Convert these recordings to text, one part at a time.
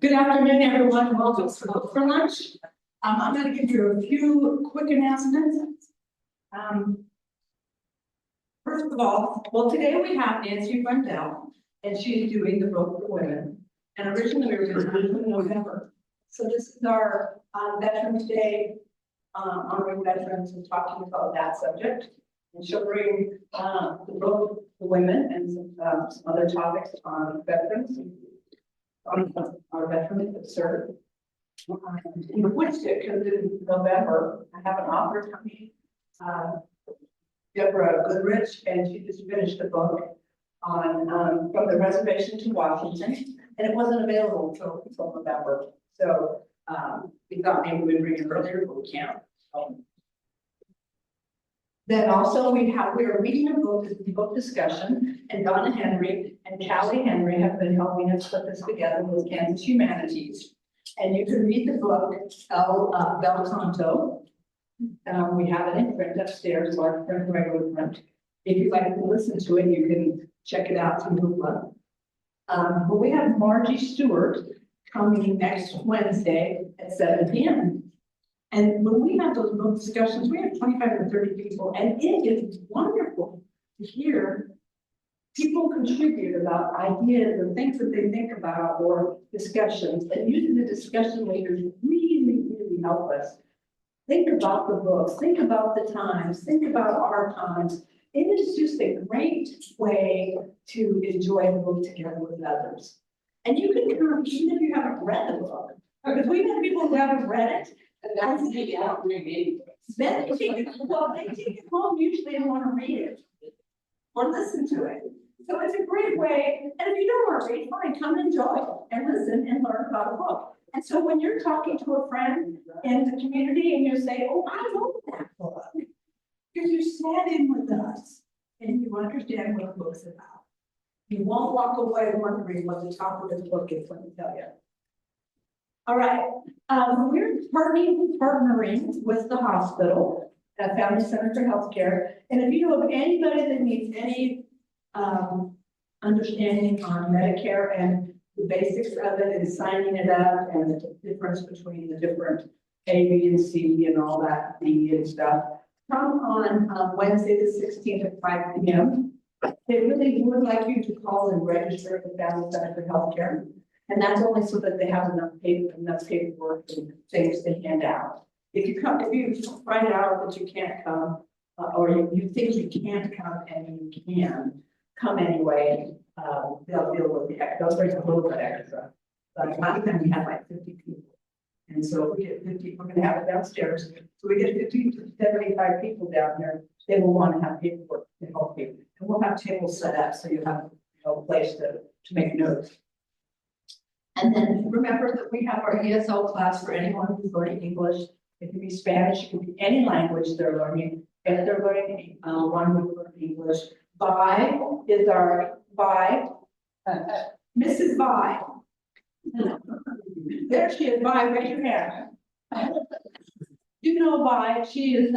Good afternoon, everyone. Welcome to Vote for Lunch. I'm going to give you a few quick announcements. First of all, well, today we have Nancy Rundel, and she's doing the Vote for Women. And originally we were going to do it in November. So this is our Veterans Day, honoring veterans and talking about that subject. And she'll bring the Vote for Women and some other topics on veterans. Our veterans that serve. In Woodstock, because in November, I have an author coming, Deborah Goodrich, and she just finished a book on From the Reservation to Washington, and it wasn't available until November. So we thought maybe we'd bring it earlier, but we can't. Then also we are reading a book discussion, and Donna Henry and Callie Henry have been helping us put this together with Kansas Humanities. And you can read the book Bel Canto. We have it in print upstairs, large print, regular print. If you'd like to listen to it, you can check it out through Google. But we have Margie Stewart coming next Wednesday at 7 p.m. And when we have those book discussions, we have 25 to 30 people, and it is wonderful to hear people contribute about ideas or things that they think about or discussions. And usually the discussion leaders really help us think about the books, think about the times, think about our times. It is just a great way to enjoy the book together with others. And you can come even if you haven't read the book, because we've had people who haven't read it. And that's maybe I don't read it. Then they take it, well, they take it home usually and want to read it or listen to it. So it's a great way. And if you don't want to read, fine, come enjoy it and listen and learn about a book. And so when you're talking to a friend in the community and you say, oh, I know that book, because you sat in with us and you understand what the book's about. You won't walk away wondering what the topic of the book is, let me tell you. All right, we're partnering with the hospital, Family Center for Healthcare. And if you know of anybody that needs any understanding on Medicare and the basics of it and signing it up and the difference between the different A, B, and C and all that B and stuff, come on Wednesday the 16th at 5 p.m. They really would like you to call and register at the Family Center for Healthcare. And that's only so that they have enough paperwork and things to hand out. If you find out that you can't come, or you think you can't come and you can come anyway, they'll deal with the extra. They'll bring a little bit extra. But last time we had like 50 people. And so if we get 50, we're gonna have it downstairs. So we get 50 to 75 people down there. They will want to have paperwork to help you. And we'll have tables set up so you have a place to make notes. And then remember that we have our ESL class for anyone who's learning English. It can be Spanish, it can be any language they're learning. If they're learning one who learns English, Vi is our Mrs. Vi. There she is, Vi, raise your hand. You know Vi, she's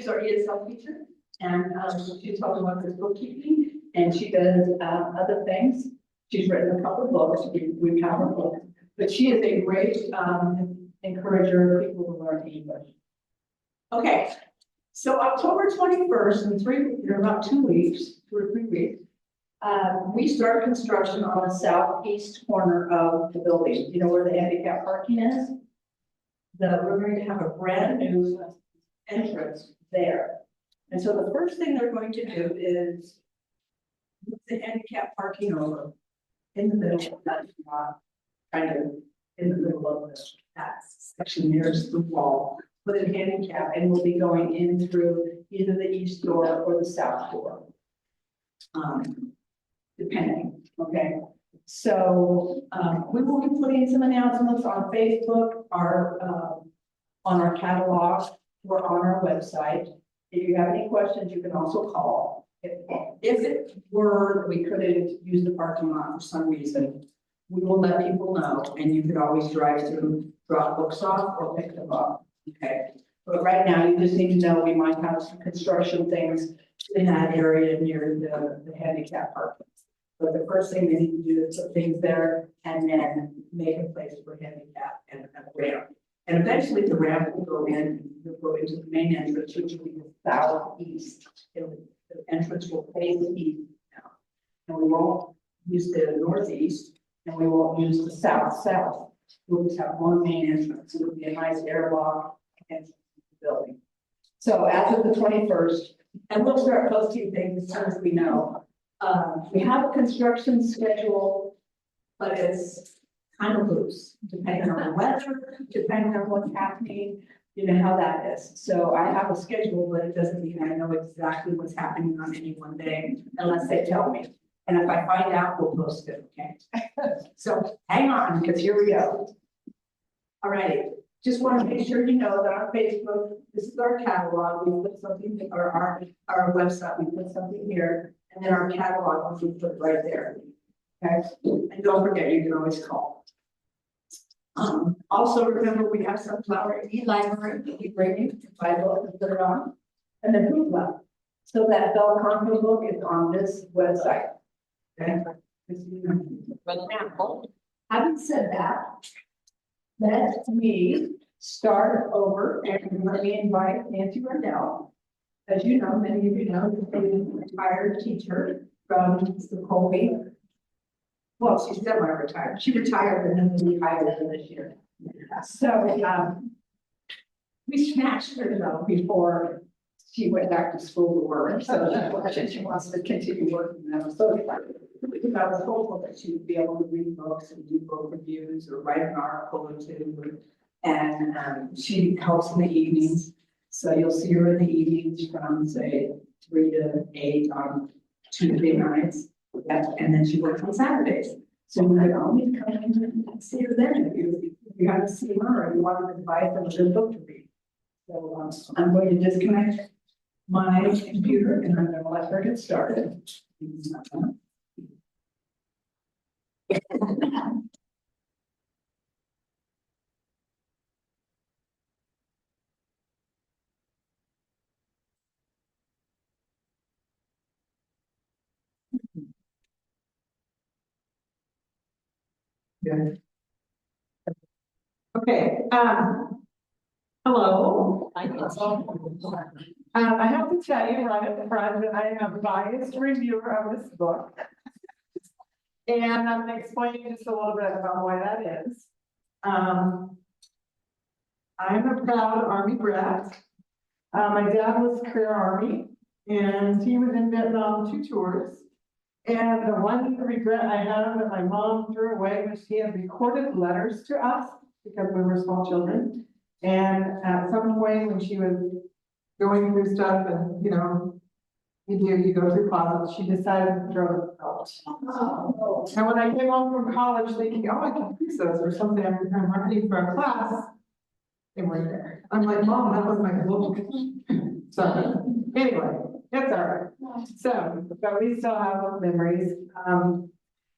our ESL teacher, and she's talking about this bookkeeping, and she does other things. She's written a couple of books. We have her book, but she is a great encourager of people to learn English. Okay, so October 21st, in about 2 weeks, 2 or 3 weeks, we start construction on the southeast corner of the building. You know where the handicap parking is? We're going to have a brand new entrance there. And so the first thing they're going to do is move the handicap parking over in the middle of that kind of in the middle of that section nearest the wall, put a handicap, and we'll be going in through either the east door or the south door, depending. Okay, so we will be putting some announcements on Facebook, on our catalog, or on our website. If you have any questions, you can also call. If it were we couldn't use the parking lot for some reason, we will let people know, and you could always drive through, drop books off, or pick them up. Okay, but right now you just need to know we might have some construction things in that area near the handicap parking. But the first thing they need to do is put things there and then make a place for handicap and a ramp. And eventually the ramp will go in, will go into the main entrance, which will be the southeast. The entrance will face east now. And we won't use the northeast, and we won't use the south. We'll just have one main entrance. It'll be a nice airlock entrance to the building. So as of the 21st, and we'll start posting things as soon as we know. We have a construction schedule, but it's kind of loose, depending on the weather, depending on what's happening, you know how that is. So I have a schedule, but it doesn't mean I know exactly what's happening on any one day unless they tell me. And if I find out, we'll post it, okay? So hang on, because here we go. All right, just want to make sure you know that on Facebook, this is our catalog. We put something, or our website, we put something here, and then our catalog, we put right there. Okay, and don't forget, you can always call. Also remember, we have Sunflower e-library that we bring you to buy books and put it on, and then Book Club. So that Bell Conquer book is on this website. Okay. Having said that, let me start over and let me invite Nancy Rundel. As you know, many of you know, she's a retired teacher from the Colby. Well, she's semi-retired. She retired and then retired this year. So we snatched her though before she went back to school to work. So she wants to continue working. And I was so excited. I was hopeful that she would be able to read books and do book reviews or write an article or two. And she helps in the evenings. So you'll see her in the evenings from say 3 to 8 on Tuesday nights. And then she works on Saturdays. So you could always come in and see her then if you haven't seen her or you want to advise them a good book to read. So I'm going to disconnect my computer and I'm going to let her get started. Good. Okay, hello. I have to tell you right at the front that I am a biased reviewer of this book. And I'm going to explain just a little bit about why that is. I'm a proud Army brat. My dad was career Army, and he was in Vietnam 2 tours. And the one regret I have that my mom threw away was she had recorded letters to us because we were small children. And at some point when she was going through stuff and, you know, you go through closets, she decided to throw them out. Oh. And when I came home from college thinking, oh, I can fix those or something, I'm ready for a class, they weren't there. I'm like, Mom, that was my book. So anyway, it's all right. So, but we still have those memories.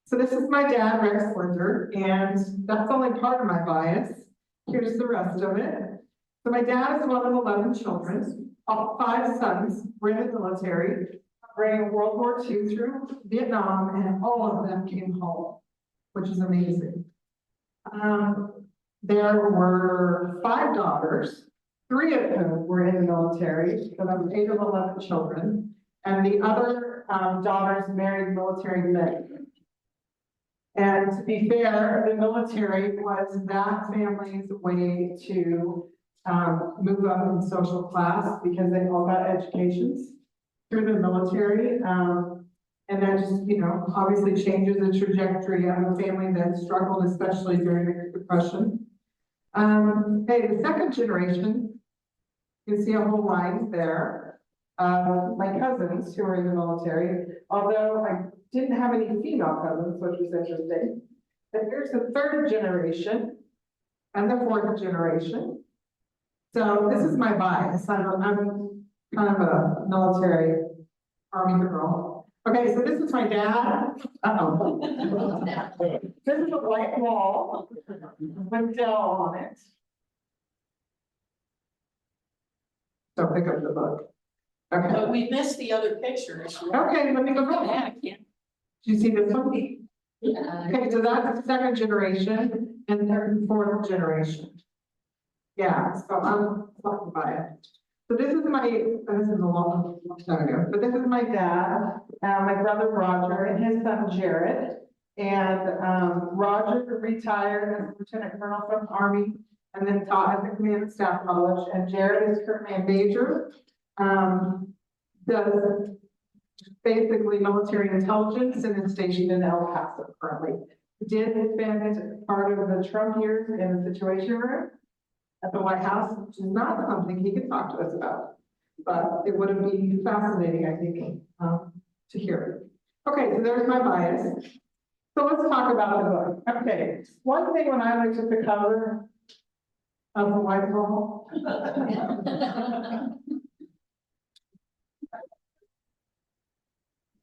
So this is my dad, Rex Winter, and that's only part of my bias. Here's the rest of it. So my dad is one of 11 children. All 5 sons were in the military, during World War II through Vietnam, and all of them came home, which is amazing. There were 5 daughters, 3 of whom were in the military, because I'm 8 of 11 children, and the other daughters married military men. And to be fair, the military was that family's way to move up in social class because they all got educations through the military. And that just, you know, obviously changes the trajectory of a family that struggled, especially during the Depression. Hey, the second generation, you can see a whole line there. My cousins who were in the military, although I didn't have any female cousins, which was interesting. But here's the 3rd generation and the 4th generation. So this is my bias. I'm kind of a military Army girl. Okay, so this is my dad. Uh-oh. This is a white wall with Dell on it. So pick up the book. Okay. But we missed the other pictures. Okay, let me go back. Yeah, I can't. Do you see this one? Yeah. Okay, so that's the second generation and third and fourth generation. Yeah, so I'm fucking by it. So this is a long time ago, but this is my dad, my brother Roger, and his son Jared. And Roger retired as a lieutenant colonel from the Army and then taught at the Command and Staff College. And Jared is currently a major, does basically military intelligence and is stationed in El Paso currently. Did spend part of the Trump years in the Situation Room at the White House, which is not something he could talk to us about. But it would be fascinating, I think, to hear. Okay, so there's my bias. So let's talk about the book. Okay, one thing when I looked at the cover of the White House,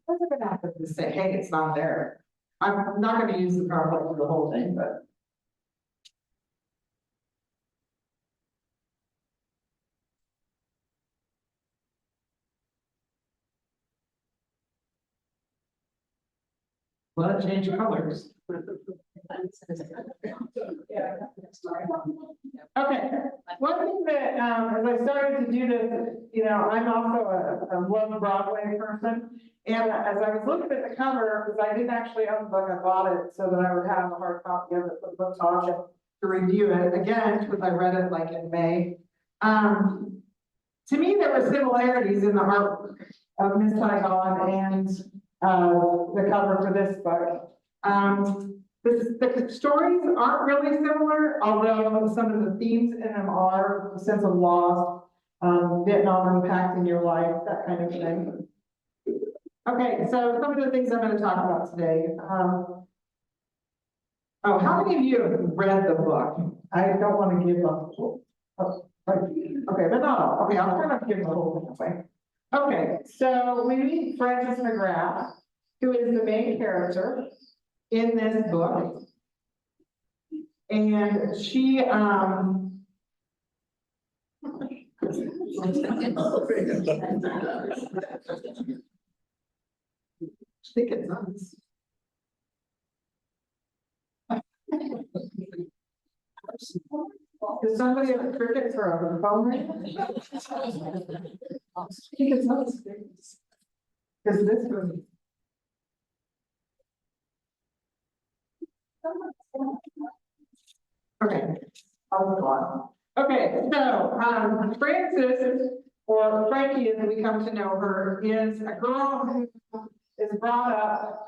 I was gonna have to say, hey, it's not there. I'm not gonna use the PowerPoint for the whole thing, but. Well, change colors. Okay, one thing that, as I started to do this, you know, I'm also a love Broadway person. And as I was looking at the cover, because I didn't actually own the book, I bought it so that I would have a hard copy of it for the book talk and to review it again, because I read it like in May. To me, there were similarities in the artwork of Miss Saigon and the cover for this book. The stories aren't really similar, although some of the themes in them are the sense of loss, Vietnam impacting your life, that kind of thing. Okay, so some of the things I'm going to talk about today. Oh, how many of you have read the book? I don't want to give up. Oh, okay, but not all. Okay, I'll try not to give the whole thing away. Okay, so we meet Frances McGrath, who is the main character in this book. And she, I think it's nice. Does somebody have a cricket for a phone ring? I think it's nice. Because this one. Okay, I'll go on. Okay, so Frances, or Frankie as we come to know her, is a girl who is brought up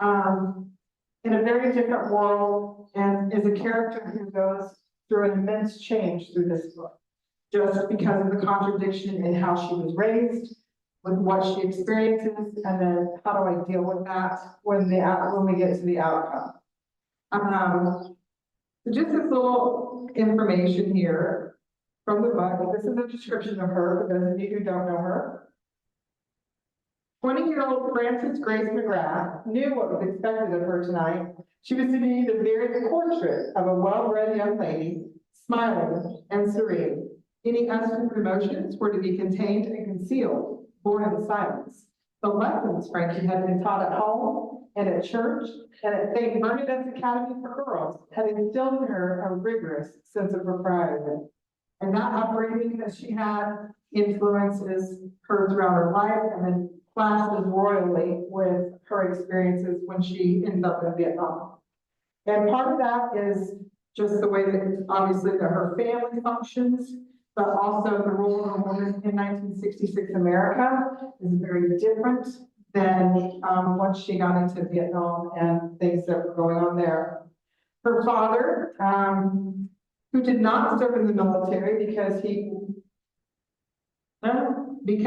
in a very different world and is a character who goes through an immense change through this book, just because of the contradiction in how she was raised, with what she experiences, and then how do I deal with that when we get to the outcome. So just this little information here from the book. This is a description of her, for those of you who don't know her. 20-year-old Frances Grace McGrath knew what was expected of her tonight. She was to be the very portrait of a well-bred young lady, smiling and serene. Any uncertain emotions were to be contained and concealed, born in silence. The lessons Frankie had been taught at home and at church and at St. Bernadette's Academy for Girls had instilled in her a rigorous sense of propriety. And that upbringing that she had influences her throughout her life and then clashes royally with her experiences when she ended up in Vietnam. And part of that is just the way that obviously that her family functions, but also the role of a woman in 1966 America is very different than once she got into Vietnam and things that were going on there. Her father, who did not serve in the military because he was, he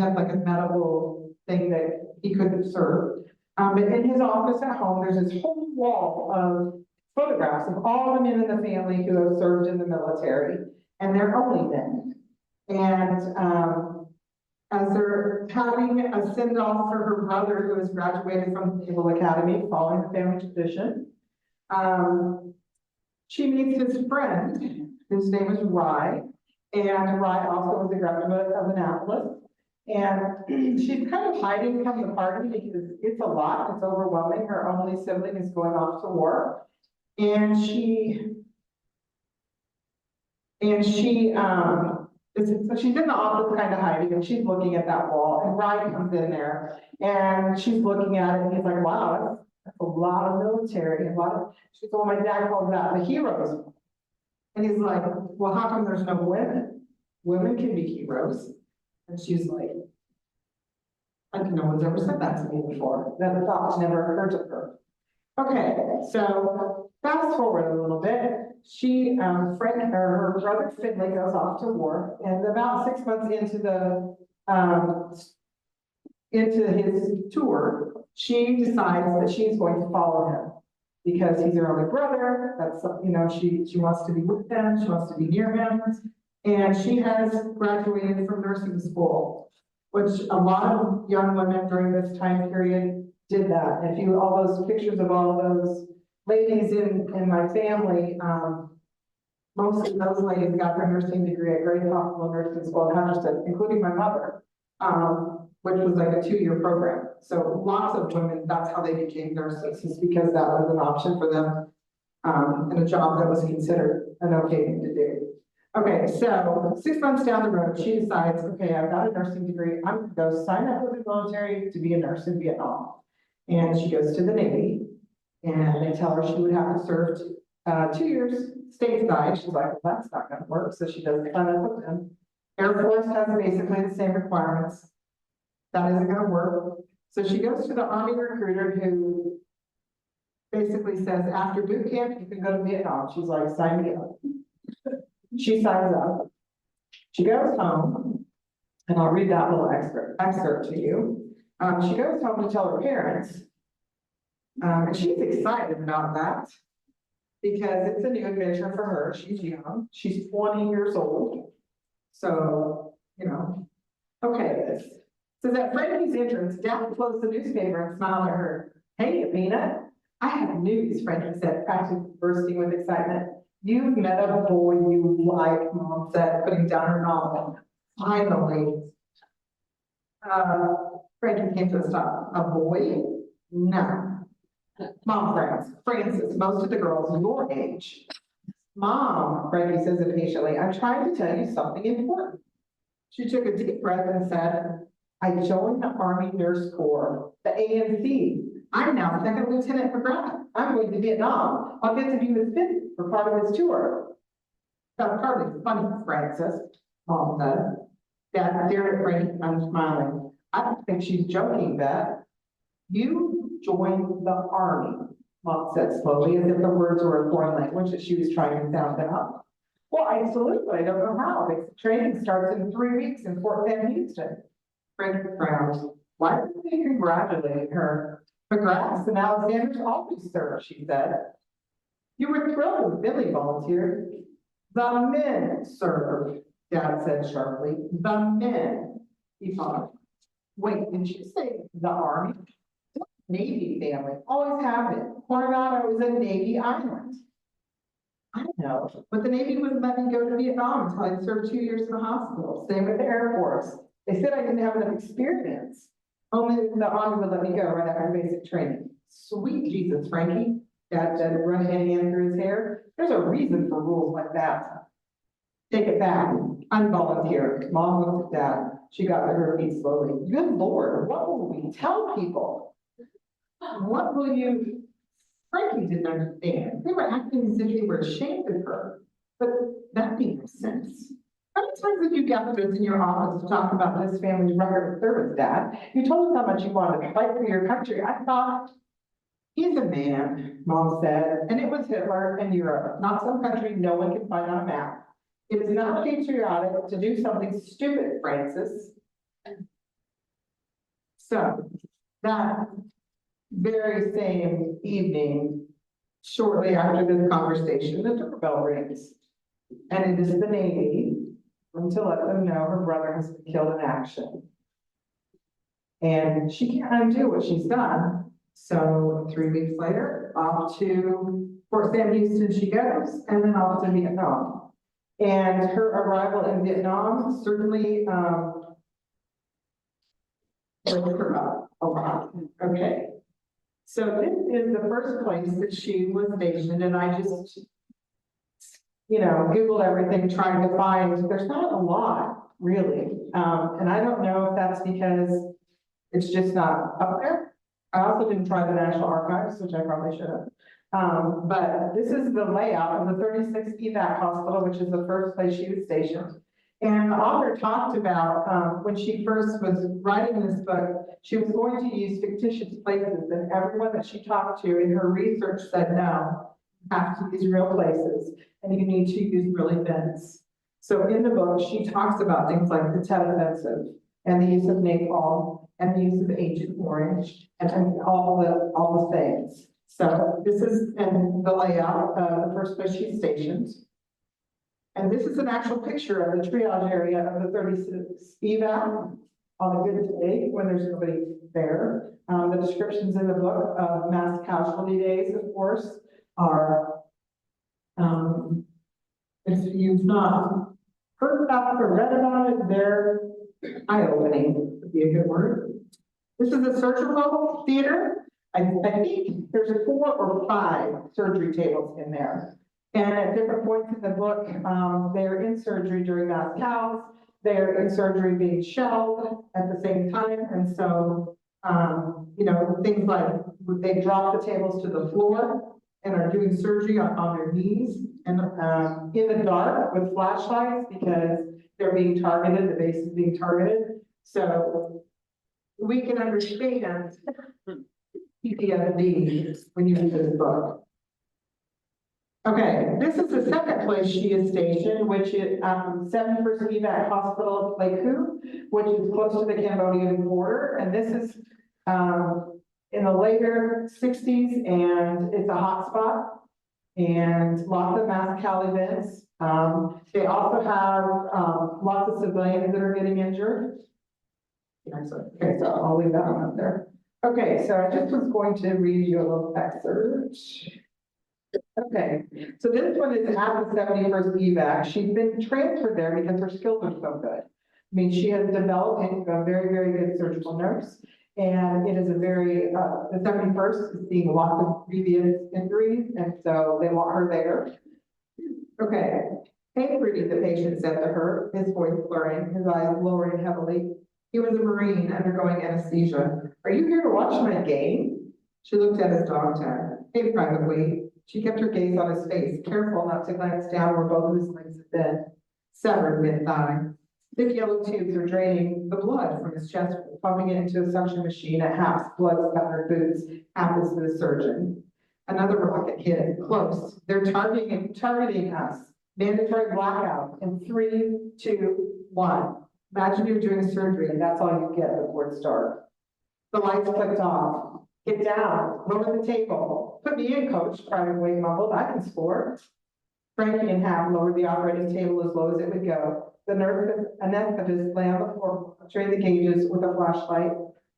had like a medical thing that he couldn't serve. But in his office at home, there's this whole wall of photographs of all the men in the family who have served in the military, and they're only men. And as they're having a send-off for her brother who has graduated from the Naval Academy, following the family tradition, she meets his friend, whose name is Rye, and Rye also was a graduate of Annapolis. And she's kind of hiding from the party because it's a lot, it's overwhelming. Her only sibling is going off to war. And so she's in the office kind of hiding, and she's looking at that wall, and Ryan comes in there, and she's looking at it, and he's like, wow, that's a lot of military, she's like, well, my dad calls that the heroes. And he's like, well, how come there's no women? Women can be heroes. And she's like, no one's ever said that to me before. That thought never occurred to her. Okay, so fast forward a little bit. Her brother Finley goes off to war, and about 6 months into his tour, she decides that she's going to follow him because he's her only brother. That's, she wants to be with him, she wants to be near him, and she has graduated from nursing school, which a lot of young women during this time period did that. If you, all those pictures of all those ladies in my family, most of those ladies got their nursing degree at Grace Hospital Nursing School in Hutchinson, including my mother, which was like a 2-year program. So lots of women, that's how they became nurses, is because that was an option for them, and a job that was considered an okay thing to do. Okay, so 6 months down the road, she decides, okay, I've got a nursing degree, I'm gonna go sign up with the military to be a nurse in Vietnam. And she goes to the Navy, and they tell her she would have to serve 2 years stateside. She's like, well, that's not gonna work, so she doesn't sign up with them. Air Force has basically the same requirements. That isn't gonna work. So she goes to the Army recruiter who basically says, after boot camp, you can go to Vietnam. She's like, sign me up. She signs up. She goes home, and I'll read that little excerpt to you. She goes home to tell her parents, and she's excited about that because it's a new adventure for her. She's young. She's 20 years old. So, okay, so at Frankie's entrance, Dad closed the newspaper and smiled at her. Hey, Amina, I have news, Frankie said, practically bursting with excitement. You've met a boy you like, Mom said, putting down her novel. Finally. Frankie came to a stop. A boy? No. Mom, Francis, most of the girls your age. Mom, Frankie says impatiently, I'm trying to tell you something important. She took a deep breath and said, I joined the Army Nurse Corps, the ANC. I'm now Second Lieutenant McGrath. I'm going to Vietnam. I'll get to be with Finn for part of his tour. That's hardly funny, Francis, Mom said. Dad stared at Frankie, I'm smiling. I don't think she's joking, Beth. You joined the Army, Mom said slowly, as if the words were a foreign language that she was trying to sound out. Well, absolutely, I don't know how. The training starts in 3 weeks in Fort Sam Houston. Frankie frowned. Why didn't they congratulate her? McGraths and Alexander's always served, she said. You were thrilled when Billy volunteered. The men serve, Dad said sharply. The men. He paused. Wait, did you say the Army? Navy family, always have been. Coronado is a Navy island. I don't know, but the Navy wouldn't let me go to Vietnam until I'd served 2 years in the hospital. Same with the Air Force. They said I didn't have enough experience. Only the Army would let me go right after basic training. Sweet Jesus, Frankie, Dad said, running a hand through his hair. There's a reason for rules like that. Take it back. I'm volunteering. Mom looked at Dad. She got to her feet slowly. Good Lord, what will we tell people? What will you? Frankie didn't understand. They were acting as if they were ashamed of her. But that made no sense. How many times have you gathered us in your office to talk about this family's record of service, Dad? You told us how much you wanted to fight for your country. I thought, he's a man, Mom said, and it was Hitler and Europe, not some country no one can find on a map. It is not patriotic to do something stupid, Francis. So, that very same evening, shortly after this conversation, the doorbell rings. And it is the Navy, to let them know her brother has been killed in action. And she can't undo what she's done. So 3 weeks later, off to Fort Sam Houston she goes, and then off to Vietnam. And her arrival in Vietnam certainly lift her up a lot. Okay. So this is the first place that she was stationed, and I just, Googled everything, trying to find, there's not a lot, really. And I don't know if that's because it's just not up there. I also didn't try the National Archives, which I probably should have. But this is the layout of the 36th evac hospital, which is the first place she was stationed. And the author talked about, when she first was writing this book, she was going to use fictitious places, and everyone that she talked to in her research said, no, you have to use real places, and you need to use real events. So in the book, she talks about things like the Tet Offensive, and the use of napalm, and the use of Agent Orange, and all the things. So this is in the layout of the first place she's stationed. And this is an actual picture of the triage area of the 36 evac on a good day when there's nobody there. The descriptions in the book of mass casualty days, of course, are, if you've not heard about or read about it, they're eye-opening, would be a good word. This is a surgical theater. I think there's 4 or 5 surgery tables in there. And at different points in the book, they're in surgery during mass cows. They're in surgery being shelled at the same time. And so, things like they drop the tables to the floor and are doing surgery on their knees and in the dark with flashlights because they're being targeted, the base is being targeted. So we can understand PTSD when you read this book. Okay, this is the second place she is stationed, which is 71st Evac Hospital, Pleiku, which is close to the Cambodian border. And this is in the later 60s, and it's a hot spot and lots of mass cal events. They also have lots of civilians that are getting injured. Okay, so I'll leave that one up there. Okay, so I just was going to read you a little excerpt. Okay, so this one is at the 71st evac. She's been transferred there because her skills are so good. I mean, she has developed into a very, very good surgical nurse. And it is a very, the 71st is seeing lots of previous injuries, and so they want her there. Okay, hey, Rudy, the patient said to her, his voice blurring, his eyes lowering heavily. He was a Marine undergoing anesthesia. Are you here to watch my game? She looked at his dog tag. Hey, Private Wade. She kept her gaze on his face, careful not to glance down where both of his legs had been, severed mid-thigh. Thick yellow tubes are draining the blood from his chest, pumping it into a suction machine at half blood-covered boots, happens to the surgeon. Another rocket hit, close. They're targeting us. Mandatory blackout in 3, 2, 1. Imagine you're doing surgery and that's all you get before it starts. The lights clicked off. Get down, lower the table. Put me in, coach, Private Wade mumbled. I can score. Frankie and Hap lowered the operating table as low as it would go. The nurse anesthetist lay on the floor, puncturing the gauges with a flashlight.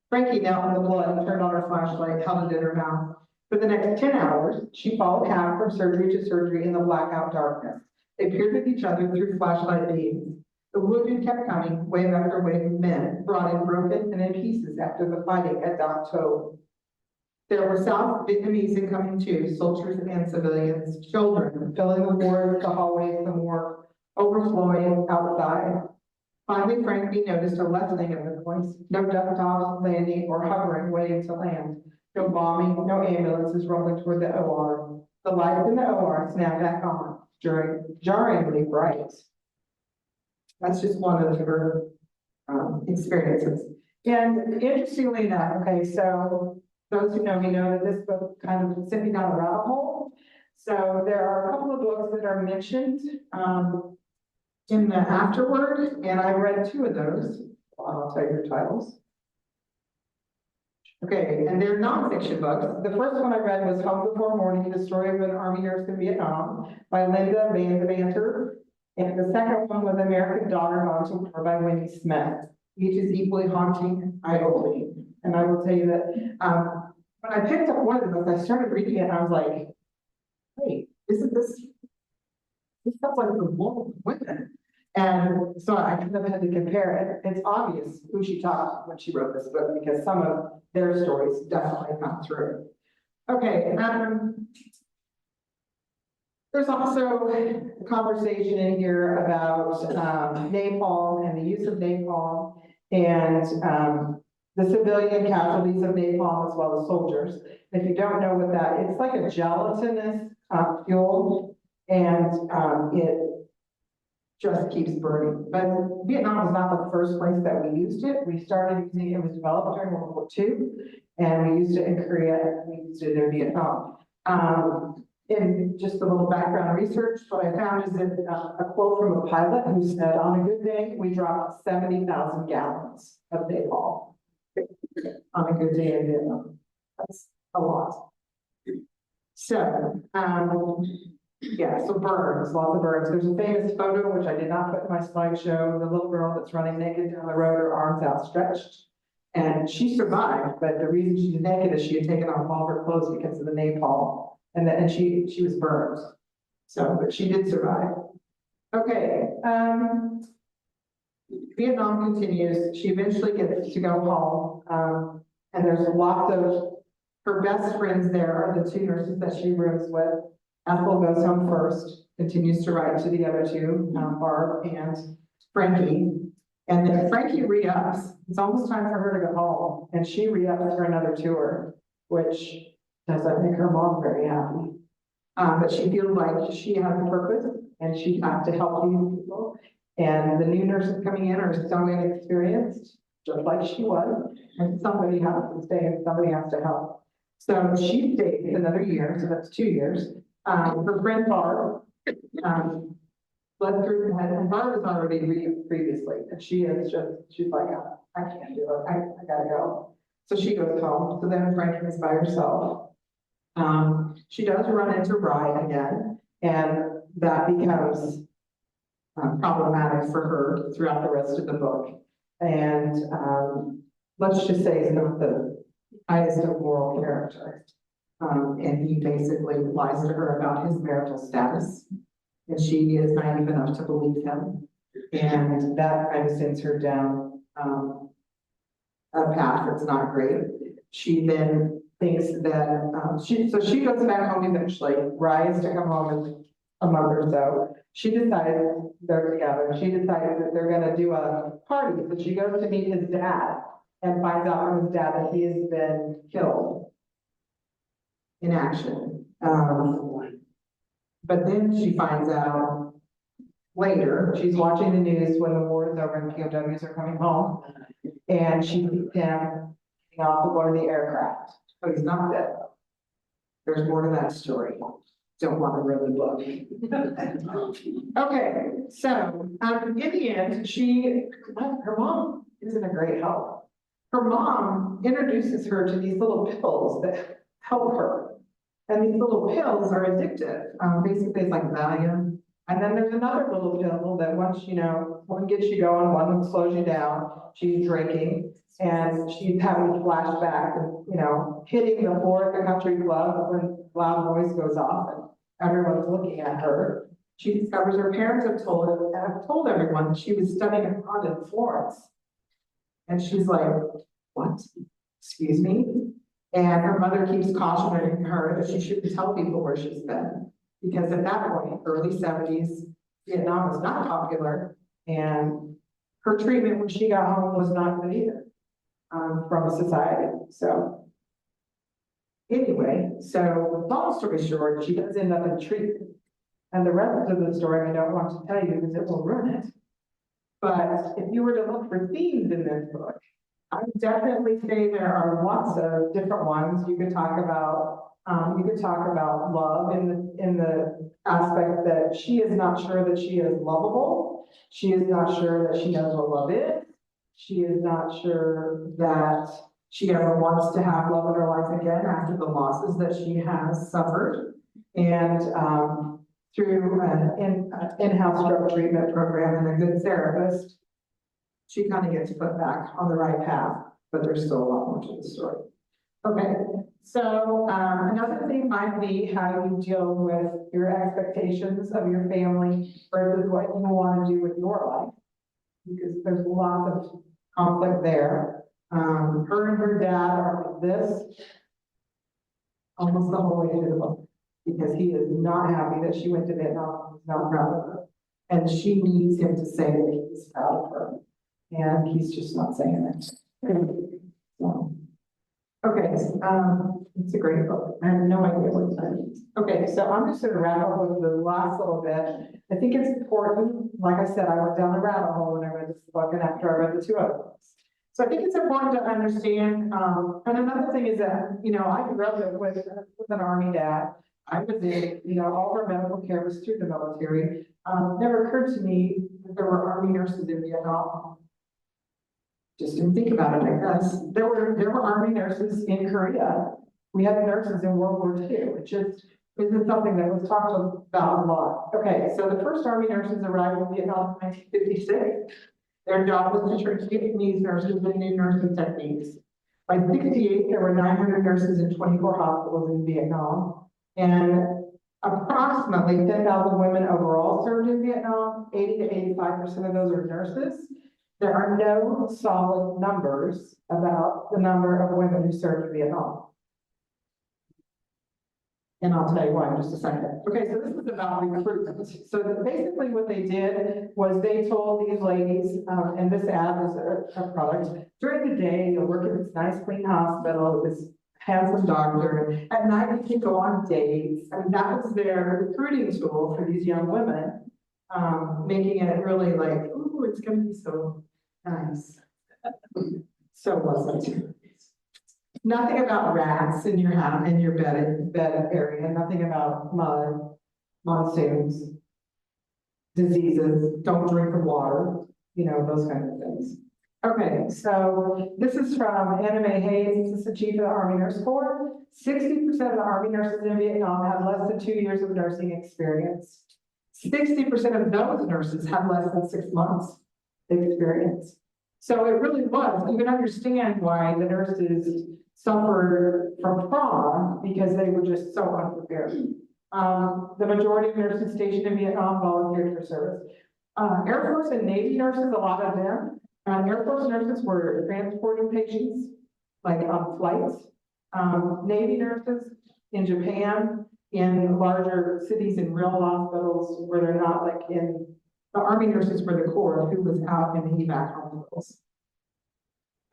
Frankie knelt in the blood and turned on her flashlight, held it in her mouth. For the next 10 hours, she followed Hap from surgery to surgery in the blackout darkness. They peered at each other through flashlight beams. The wounded kept coming, wave after wave of men, brought in broken and in pieces after the fighting at Dak To. There were South Vietnamese incoming too, soldiers and civilians, children filling the wards, the hallways, the morgue, overflowing outside. Finally, Frankie noticed a lessening of the voice. No duck-off landing or hovering, waiting to land. No bombing, no ambulances rolling toward the OR. The lights in the OR snapped back on, jarringly bright. That's just one of her experiences. And interestingly enough, okay, so those who know me know that this book kind of sent me down a rabbit hole. So there are a couple of books that are mentioned in the afterword, and I read 2 of those. I'll tell you the titles. Okay, and they're nonfiction books. The first one I read was Home Before Morning, the story of an Army nurse in Vietnam by Linda Van Devanter. And the second one was American Daughter Gone to War by Wendy Smith. Each is equally haunting, eye-opening. And I will tell you that when I picked up one of the books, I started reading it and I was like, wait, isn't this sounds like the world of women. And so I kind of had to compare it. It's obvious who she talked to when she wrote this book, because some of their stories definitely come through. Okay, there's also a conversation in here about napalm and the use of napalm and the civilian casualties of napalm as well as soldiers. If you don't know what that, it's like a gelatinous fuel, and it just keeps burning. But Vietnam was not the first place that we used it. We started using it, it was developed during World War II, and we used it in Korea, and we used it in Vietnam. In just a little background research, what I found is that a quote from a pilot who said, "On a good day, we dropped 70,000 gallons of napalm on a good day in Vietnam." That's a lot. So, yeah, so burns, lots of burns. There's a famous photo, which I did not put in my slideshow, the little girl that's running naked down the road, her arms outstretched. And she survived, but the reason she's naked is she had taken off all her clothes because of the napalm. And she was burned. So, but she did survive. Okay, Vietnam continues. She eventually gets to go home. And there's lots of, her best friends there are the two nurses that she rooms with. Ethel goes home first, continues to write to the other two, Barb and Frankie. And then Frankie re-ups. It's almost time for her to go home. And she re-ups for another tour, which doesn't make her mom very happy. But she feels like she has a purpose and she has to help these people. And the new nurses coming in are so inexperienced, just like she was. And somebody has to stay and somebody has to help. So she stayed another year, so that's 2 years. Her friend Barb, led through the head, and Barb was already reading previously, and she's like, I can't do it, I gotta go. So she goes home, so then Frankie is by herself. She does run into Rye again, and that becomes problematic for her throughout the rest of the book. And let's just say he's not the highest of moral character. And he basically lies to her about his marital status. And she is naive enough to believe him. And that kind of sends her down a path that's not great. She then thinks that, so she goes back home eventually, Rye is to come home in a month or so. She decides, they're together, she decides that they're gonna do a party. So she goes to meet his dad and finds out from his dad that he has been killed in action. But then she finds out later, she's watching the news when the war is over and POWs are coming home, and she sees him getting off of one of the aircraft. So he's not dead. There's more to that story. Don't want to ruin the book. Okay, so in the end, her mom isn't a great help. Her mom introduces her to these little pills that help her. And these little pills are addictive. Basically, it's like Valium. And then there's another little pill that one gets you going, one slows you down. She's drinking and she's having flashbacks and, hitting the floor at the country club when loud noise goes off and everyone's looking at her. She discovers her parents have told everyone that she was studying abroad in Florence. And she's like, what? Excuse me? And her mother keeps cautioning her that she shouldn't tell people where she's been. Because at that point, early 70s, Vietnam was not popular. And her treatment when she got home was not good either from society. So anyway, so long story short, she does end up in treatment. And the rest of the story I don't want to tell you because it will ruin it. But if you were to look for themes in this book, I would definitely say there are lots of different ones. You could talk about love in the aspect that she is not sure that she is lovable. She is not sure that she knows what love is. She is not sure that she ever wants to have love in her life again after the losses that she has suffered. And through an in-house drug treatment program and a good therapist, she kind of gets put back on the right path, but there's still a lot more to the story. Okay, So, another thing might be how you deal with your expectations of your family versus what you want to do with your life. Because there's lots of conflict there. Her and her dad are like this almost the whole way through the book. Because he is not happy that she went to Vietnam, he's not proud of her. And she needs him to say that he's proud of her. And he's just not saying it. So, okay, it's a great book. I have no idea what it's saying. Okay, so I'm just gonna wrap up with the last little bit. I think it's important, like I said, I went down the rabbit hole when I read this book and after I read the two other books. So I think it's important to understand, and another thing is that, I grew up with an Army dad. I was in, all of our medical care was through the military. Never occurred to me that there were Army nurses in Vietnam. Just didn't think about it, I guess. There were Army nurses in Korea. We had nurses in World War II. It just isn't something that was talked about a lot. Okay, so the first Army nurses arrived in Vietnam in 1956. Their job was to train Vietnamese nurses in new nursing techniques. By 68, there were 900 nurses in 24 hospitals in Vietnam. And approximately 10,000 women overall served in Vietnam. 80 to 85% of those are nurses. There are no solid numbers about the number of women who served in Vietnam. And I'll tell you why in just a second. Okay, so this is about recruitment. So basically what they did was they told these ladies, and this ad was a product, during the day, you'll work in this nice clean hospital with this handsome doctor. At night, you can go on dates. I mean, that was their recruiting tool for these young women, making it really like, ooh, it's gonna be so nice. So was it. Nothing about rats in your house, in your bed area, nothing about mud, monsoons, diseases, don't drink the water, those kinds of things. Okay, so this is from Anna Mae Hayes, Assistant Chief of the Army Nurse Corps. 60% of the Army nurses in Vietnam had less than 2 years of nursing experience. 60% of those nurses had less than 6 months experience. So it really was, you can understand why the nurses suffered from trauma because they were just so unprepared. The majority of nurses stationed in Vietnam volunteered for service. Air Force and Navy nurses, a lot of them, Air Force nurses were transporting patients, like on flights. Navy nurses in Japan, in larger cities and real hospitals where they're not like in, the Army nurses were the Corps who was out in the evac hospitals.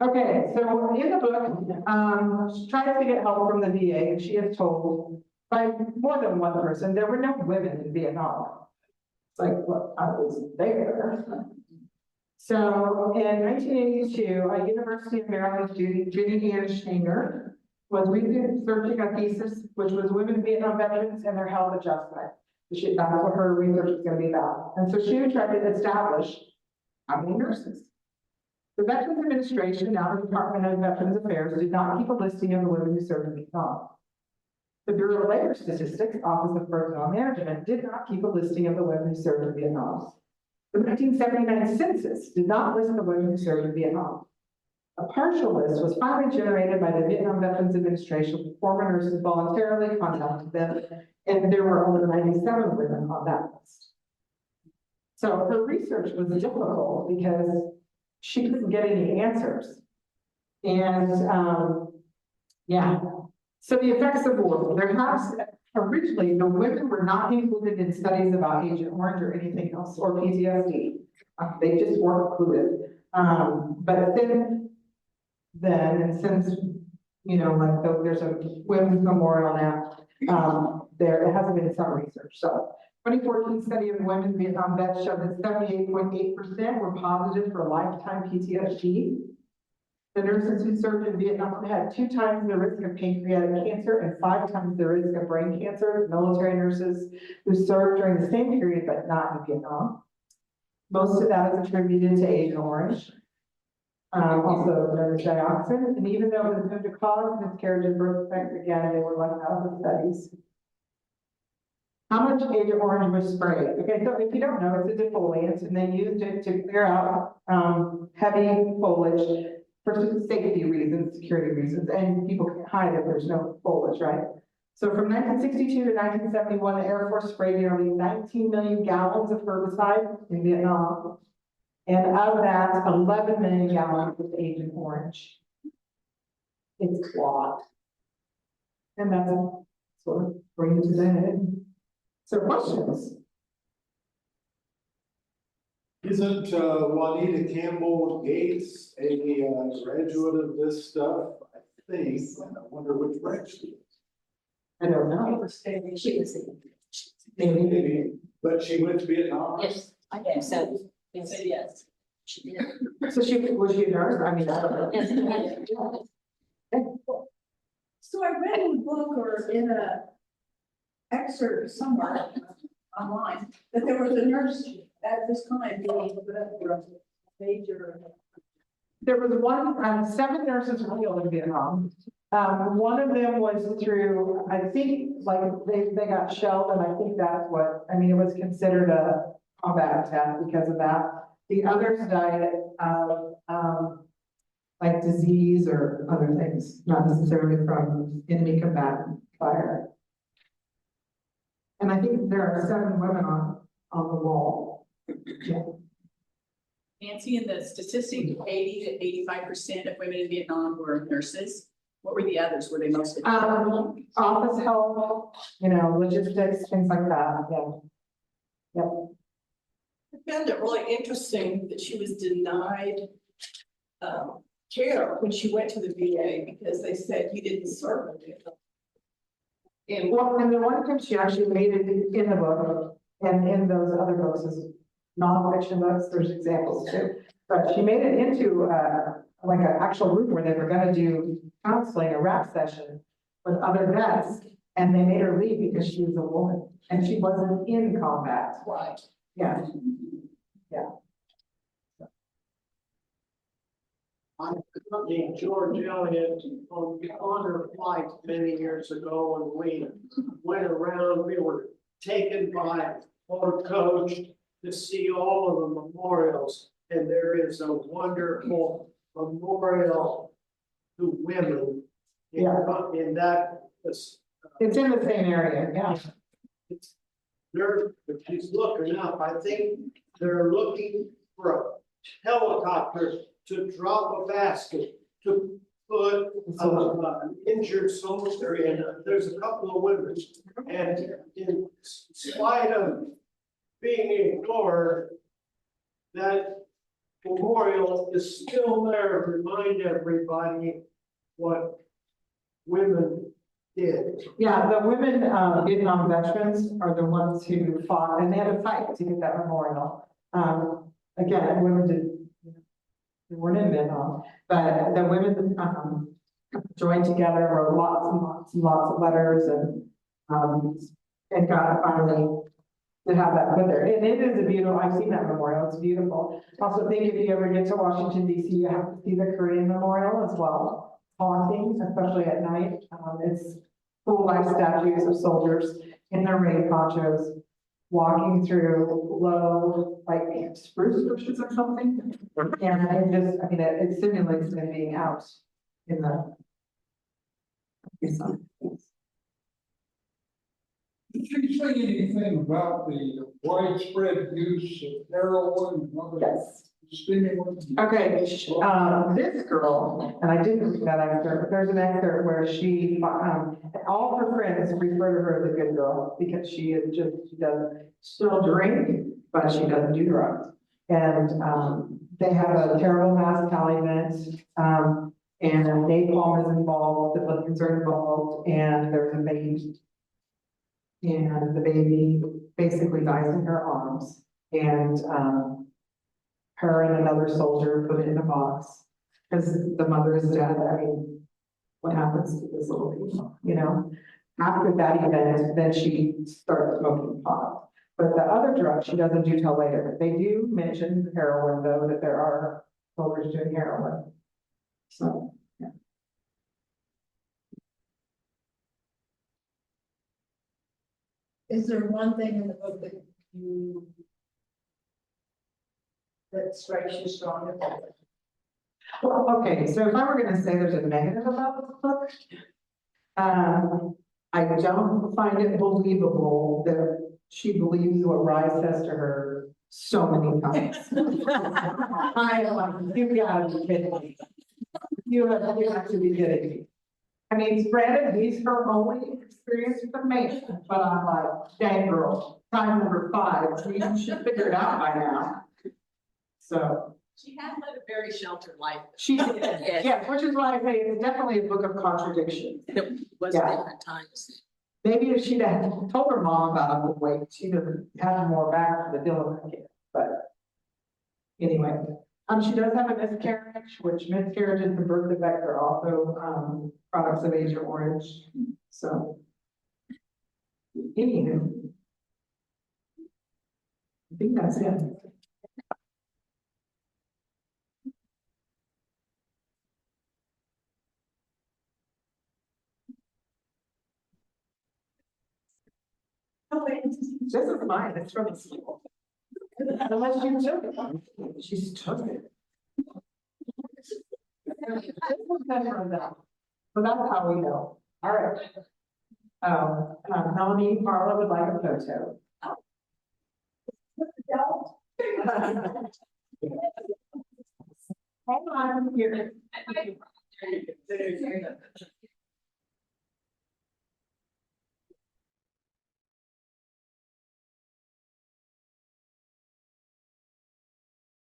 Okay, so in the book, she tries to get help from the VA, and she is told by more than one person, there were no women in Vietnam. It's like, well, I was there. So in 1982, a University of Maryland student, Judy Ann Schnenger, was researching a thesis, which was women Vietnam veterans and their health adjustment. That's what her research was going to be about. And so she was trying to establish how many nurses. The Veterans Administration, now the Department of Veterans Affairs, did not keep a listing of the women who served in Vietnam. The Bureau of Labor Statistics, Office of Personnel Management, did not keep a listing of the women who served in Vietnam. The 1979 census did not list the women who served in Vietnam. A partial list was finally generated by the Vietnam Veterans Administration. Former nurses voluntarily contacted them, and there were only 97 women on that list. So her research was difficult because she couldn't get any answers. And yeah, so the effects of war. Originally, the women were not included in studies about Agent Orange or anything else, or PTSD. They just weren't included. But then, and since, like there's a women's memorial now, there hasn't been some research. So 2014 study of women Vietnam vets showed that 78.8% were positive for lifetime PTSD. The nurses who served in Vietnam had 2 times the risk of pancreatic cancer and 5 times the risk of brain cancer. Military nurses who served during the same period but not in Vietnam. Most of that is attributed to Agent Orange, also known as dioxin. And even though it was known to cause miscarriage and birth defects, again, they were left out of the studies. How much Agent Orange was sprayed? Okay, so if you don't know, it's a defoliant, and they used it to clear out heavy foliage for safety reasons, security reasons, and people can hide if there's no foliage, right? So from 1962 to 1971, the Air Force sprayed nearly 19 million gallons of herbicide in Vietnam. And of that, 11 million gallons was Agent Orange. It's a lot. And that's sort of bring it to the head. So questions? Isn't Juanita Campbell Gates a graduate of this stuff? I think. I wonder which branch she is. I don't know. She was, Maybe, but she went to Vietnam. yes, I think so. Yes, yes. She did. So was she a nurse? I mean, I don't know. Yes, So I read in a book or in a excerpt somewhere online that there was a nurse at this time being a major. There was one, 7 nurses were killed in Vietnam. One of them was through, I think, like, they got shelled, and I think that's what, I mean, it was considered a combat death because of that. The others died of, like disease or other things, not necessarily from enemy combatant fire. And I think there are 7 women on the wall. Yeah. Nancy, in the statistic, 80 to 85% of women in Vietnam were nurses. What were the others? Were they mostly? Office help, logistics, things like that, yeah. Yep. I found it really interesting that she was denied care when she went to the VA because they said you didn't serve it. And the one time she actually made it in the book, and in those other books is nonfiction books, there's examples too. But she made it into like an actual room where they were gonna do counseling, a rap session with other vets, and they made her leave because she was a woman, and she wasn't in combat. Right. Yeah. I accompanied George Elliott on her flight many years ago, and we went around, we were taken by our coach to see all of the memorials, and there is a wonderful memorial to women in that. It's in the same area, yeah. It's there, if she's looking up, I think they're looking for a helicopter to drop a basket to put an injured soldier in. There's a couple of women, and in spite of being ignored, that memorial is still there to remind everybody what women did. Yeah, the women Vietnam veterans are the ones who fought, and they had to fight to get that memorial. Again, women did. We weren't in Vietnam, but the women joined together, wrote lots and lots and lots of letters, and got finally to have that put there. And it is a beautiful, I've seen that memorial, it's beautiful. Also think if you ever get to Washington DC, you have to see the Korean memorial as well. Haunting, especially at night. It's full-life statues of soldiers in their rain ponchos, walking through low, like spruce bushes or something. And it just, I mean, it simulates them being out in the sun. Did you say anything about the widespread use of heroin and other stimulants? Okay, this girl, and I didn't read that excerpt, but there's an excerpt where she, all her friends refer to her as a good girl because she doesn't still drink, but she doesn't do drugs. And they have a terrible mass tally event, and napalm is involved, the Philippines are involved, and there's a baby. And the baby basically dies in her arms, and her and another soldier put it in a box because the mother is dead. I mean, what happens to this little baby, After that event, then she starts smoking pot. But the other drug she doesn't do till later. They do mention heroin, though, that there are soldiers doing heroin. So, yeah. Is there one thing in the book that strikes you strongly? Well, okay, so if I were gonna say there's a negative about this book, I don't find it believable that she believes what Rise says to her so many times. I am like, you gotta be kidding me. You have to be kidding me. I mean, granted, he's her only experience with a man, but I'm like, dang girl, time number 5, you should figure it out by now. So. She had led a very sheltered life. She did, yeah, which is why I say it's definitely a book of contradictions. It was Yeah. different times. Maybe if she'd have told her mom about it, wait, she'd have had more back to the Dylan kid, but. Anyway, she does have a miscarriage, which miscarriages and birth defects are also, products of Agent Orange, so. Anywho. I think that's it. This is mine, it's from the school. Unless you took it. She's took it. So that's how we know. All right. Melanie Marla would like a photo. Hold on here.